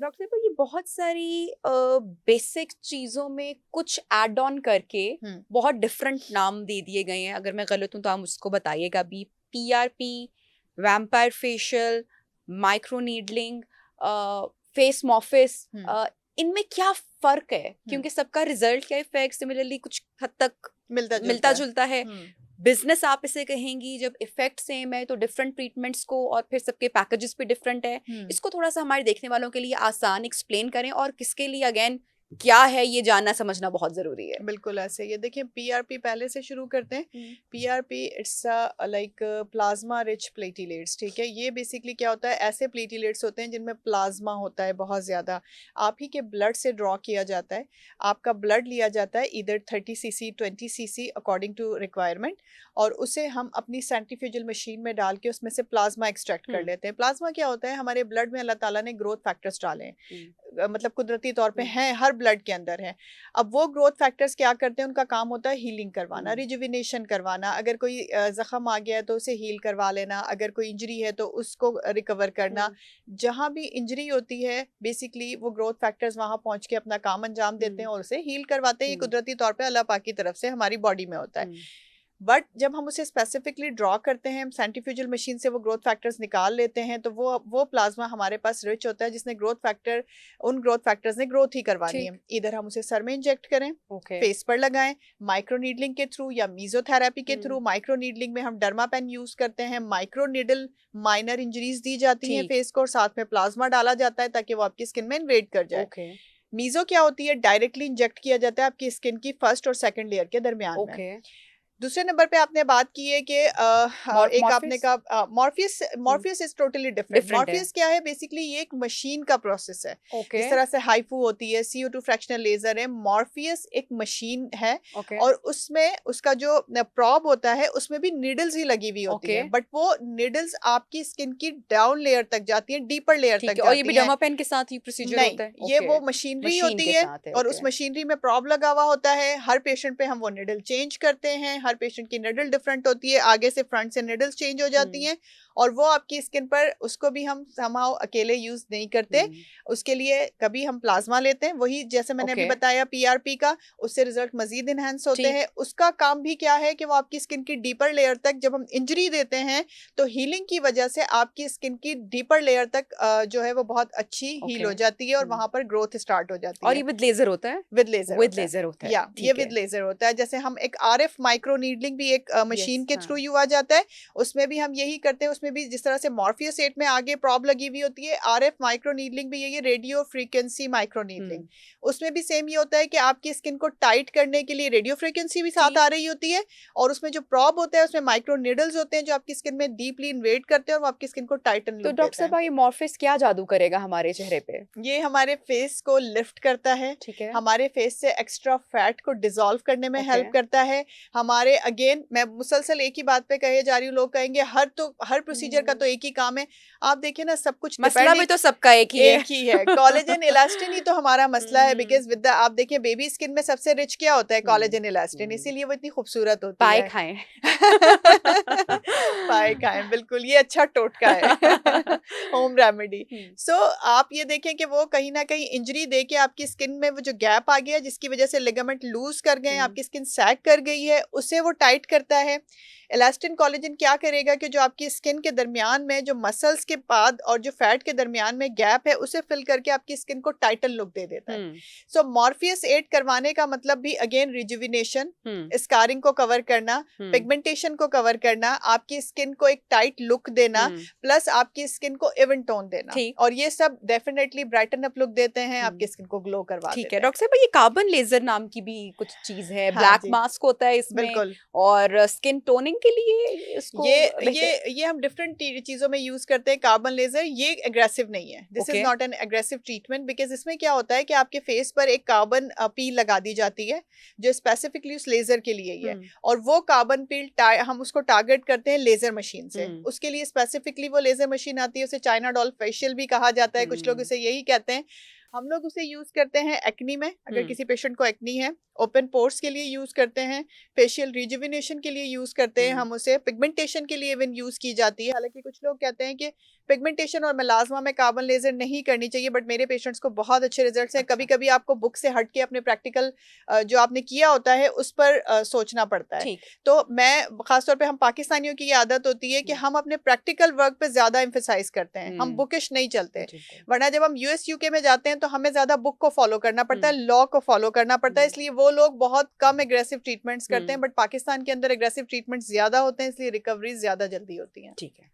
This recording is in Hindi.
डॉक्टर साहब, ये बहुत सारी बेसिक चीज़ों में कुछ ऐड ऑन करके बहुत डिफरेंट नाम दे दिए गए हैं। अगर मैं गलत हूँ तो आप मुझको बताइएगा भी। PRP, vampire facial, micro needling, face Morpheus, इनमें क्या फ़र्क है? क्योंकि सबका रिजल्ट क्या इफेक्ट सिमिलरली कुछ हद तक मिलता जुलता है। बिजनेस आप इसे कहेंगी, जब इफेक्ट सेम है तो डिफरेंट ट्रीटमेंट्स को और फिर सबके पैकेजेस भी डिफरेंट है। इसको थोड़ा सा हमारे देखने वालों के लिए आसान एक्सप्लेन करें, और किसके लिए अगेन क्या है ये जानना समझना बहुत जरूरी है। बिल्कुल ऐसे ये देखिए, पीआरपी पहले से शुरू करते हैं। PRP it's like plasma rich platelets, ठीक है। ये बेसिकली क्या होता है, ऐसे प्लेटिलेट्स होते हैं जिनमें प्लाज्मा होता है बहुत ज़्यादा, आप ही के ब्लड से ड्रॉ किया जाता है। आपका ब्लड लिया जाता है इधर 30 cc 20 cc according to requirement, और उसे हम अपनी सेंट्रीफ्यूजल मशीन में डाल के उसमें से प्लाज्मा एक्सट्रैक्ट कर लेते हैं। प्लाज्मा क्या होता है, हमारे ब्लड में अल्लाह ताला ने ग्रोथ फैक्टर्स डाले हैं, मतलब कुदरती तौर पे हैं, हर ब्लड के अंदर है। अब वो ग्रोथ फैक्टर्स क्या करते हैं, उनका काम होता है हीलिंग करवाना, रिजुविनेशन करवाना। अगर कोई जख्म आ गया है तो उसे हील करवा लेना, अगर कोई इंजरी है तो उसको रिकवर करना। जहाँ भी इंजरी होती है बेसिकली वो ग्रोथ फैक्टर्स वहां पहुंच के अपना काम अंजाम देते हैं और उसे हील करवाते हैं। ये कुदरती तौर पे अल्लाह पाक की तरफ से हमारी बॉडी में होता है। बट जब हम उसे स्पेसिफिकली ड्रॉ करते हैं, सेंट्रीफ्यूजल मशीन से वो ग्रोथ फैक्टर्स निकाल लेते हैं, तो वो प्लाज्मा हमारे पास रिच होता है जिसने उन ग्रोथ फैक्टर्स ने ग्रोथ ही करवानी है। इधर हम उसे सर में इंजेक्ट करें, फेस पर लगाएं, माइक्रो नीडलिंग के थ्रू या मीजोथेरेपी के थ्रू। माइक्रो नीडलिंग में हम डर्मा पेन यूज करते हैं। माइक्रो नीडल माइनर इंजरीज दी जाती हैं फेस को, और साथ में प्लाज्मा डाला जाता है ताकि वो आपकी स्किन में इन्वेड कर जाए। मीजो क्या होती है, डायरेक्टली इंजेक्ट किया जाता है आपकी स्किन की फर्स्ट और सेकंड लेयर के दरमियान में। दूसरे नंबर पे आपने बात की है कि एक आपने कहा Morpheus is totally different. Morpheus क्या है, बेसिकली ये एक मशीन का प्रोसेस है। जिस तरह से हाइफू होती है, CO2 फ्रैक्शनल लेजर है, मॉर्फियस एक मशीन है। और उसमें उसका जो प्रॉब होता है उसमें भी निडल्स ही लगी हुई होती है, बट वो निडल्स आपकी स्किन की डाउन लेयर तक जाती है, डीपर लेयर तक जाती है। और ये भी डर्मा पेन के साथ ही प्रोसीजर होता है? ये वो मशीनरी होती है, और उस मशीनरी में प्रॉब लगा हुआ होता है। हर पेशेंट पे हम वो निडल चेंज करते हैं। हर पेशेंट की निडल डिफरेंट होती है, आगे से फ्रंट से निडल्स चेंज हो जाती हैं, और वो आपकी स्किन पर, उसको भी हम समहाउ अकेले यूज नहीं करते। उसके लिए कभी हम प्लाज्मा लेते हैं, वही जैसे मैंने अभी बताया पीआरपी का, उससे रिजल्ट मजीद इनहेंस होते हैं। उसका काम भी क्या है कि वो आपकी स्किन की डीपर लेयर तक, जब हम इंजरी देते हैं तो हीलिंग की वजह से आपकी स्किन की डीपर लेयर तक जो है वो बहुत अच्छी हील हो जाती है, और वहां पर ग्रोथ स्टार्ट हो जाती है। और ये विद लेजर होता है? विद लेजर होता है, ये विद लेजर होता है। जैसे हम एक RF माइक्रो नीडलिंग भी एक मशीन के थ्रू यू आ जाता है, उसमें भी हम यही करते हैं। उसमें भी जिस तरह से मॉर्फियस 8 में आगे प्रॉब लगी हुई होती है, RF माइक्रो नीडलिंग भी यही, रेडियो फ्रीक्वेंसी माइक्रो नीडलिंग। उसमें भी सेम ये होता है कि आपकी स्किन को टाइट करने के लिए रेडियो फ्रीक्वेंसी भी साथ आ रही होती है, और उसमें जो प्रॉब होता है उसमें माइक्रो नीडल्स होते हैं जो आपकी स्किन में डीपली इन्वेड करते हैं और वो आपकी स्किन को टाइटन लुक देते हैं। तो डॉक्टर साहब, ये मॉर्फिस क्या जादू करेगा हमारे चेहरे पे? ये हमारे फेस को लिफ्ट करता है, हमारे फेस से एक्स्ट्रा फैट को डिसॉल्व करने में हेल्प करता है। हमारे अगेन मैं मुसलसल एक ही बात पे कहे जा रही हूँ, लोग कहेंगे हर प्रोसीजर का तो एक ही काम है। आप देखिए ना, सब कुछ मसला भी तो सबका एक ही है। कोलेजन इलास्टिन ही तो हमारा मसला है, बिकॉज विद आप देखिए बेबी स्किन में सबसे रिच क्या होता है, कोलेजन इलास्टिन, इसीलिए वो इतनी खूबसूरत होती है। पाए खाएं, बिल्कुल, ये अच्छा टोटका है, होम रेमेडी। सो आप ये देखें कि वो कहीं ना कहीं इंजरी दे के आपकी स्किन में वो जो गैप आ गया, जिसकी वजह से लिगामेंट लूज कर गए, आपकी स्किन सैग कर गई है, उसे वो टाइट करता है। इलास्टिन कोलेजन क्या करेगा कि जो आपकी स्किन के दरमियान में जो मसल्स के बाद और जो फैट के दरमियान में गैप है उसे फिल करके आपकी स्किन को टाइटन लुक दे देता है। सो मॉर्फियस 8 करवाने का मतलब भी अगेन रिजुविनेशन, स्कारिंग को कवर करना, पिगमेंटेशन को कवर करना, आपकी स्किन को एक टाइट लुक देना, प्लस आपकी स्किन को इवन टोन देना, और ये सब डेफिनेटली ब्राइटन अप लुक देते हैं, आपकी स्किन को ग्लो करवा देते हैं। डॉक्टर साहब, ये कार्बन लेजर नाम की भी कुछ चीज है, ब्लैक मास्क होता है इसमें, और स्किन टोनिंग के लिए इसको ये हम डिफरेंट चीजों में यूज करते हैं। कार्बन लेजर ये एग्रेसिव नहीं है, this is not an aggressive treatment, because इसमें क्या होता है कि आपके फेस पर एक कार्बन पील लगा दी जाती है जो स्पेसिफिकली उस लेजर के लिए ही है, और वो कार्बन पील हम उसको टारगेट करते हैं लेजर मशीन से। उसके लिए स्पेसिफिकली वो लेजर मशीन आती है, उसे चाइना डॉल फेशियल भी कहा जाता है, कुछ लोग इसे यही कहते हैं। हम लोग उसे यूज करते हैं एक्नी में, अगर किसी पेशेंट को एक्नी है, ओपन पोर्स के लिए यूज करते हैं, फेशियल रिजुविनेशन के लिए यूज करते हैं हम उसे, पिगमेंटेशन के लिए इवन यूज की जाती है। हालांकि कुछ लोग कहते हैं कि पिगमेंटेशन और मेलास्मा में कार्बन लेजर नहीं करनी चाहिए, बट मेरे पेशेंट्स को बहुत अच्छे रिजल्ट्स हैं। कभी कभी आपको बुक से हट के अपने प्रैक्टिकल जो आपने किया होता है उस पर सोचना पड़ता है। तो मैं खासतौर पे, हम पाकिस्तानियों की ये आदत होती है कि हम अपने प्रैक्टिकल वर्क पे ज्यादा एम्फेसाइज करते हैं, हम बुकिश नहीं चलते। वरना जब हम यूएस यूके में जाते हैं तो हमें ज्यादा बुक को फॉलो करना पड़ता है, लॉ को फॉलो करना पड़ता है, इसलिए वो लोग बहुत कम एग्रेसिव ट्रीटमेंट्स करते हैं। बट पाकिस्तान के अंदर एग्रेसिव ट्रीटमेंट ज्यादा होते हैं, इसलिए रिकवरी ज्यादा जल्दी होती है। ठीक है।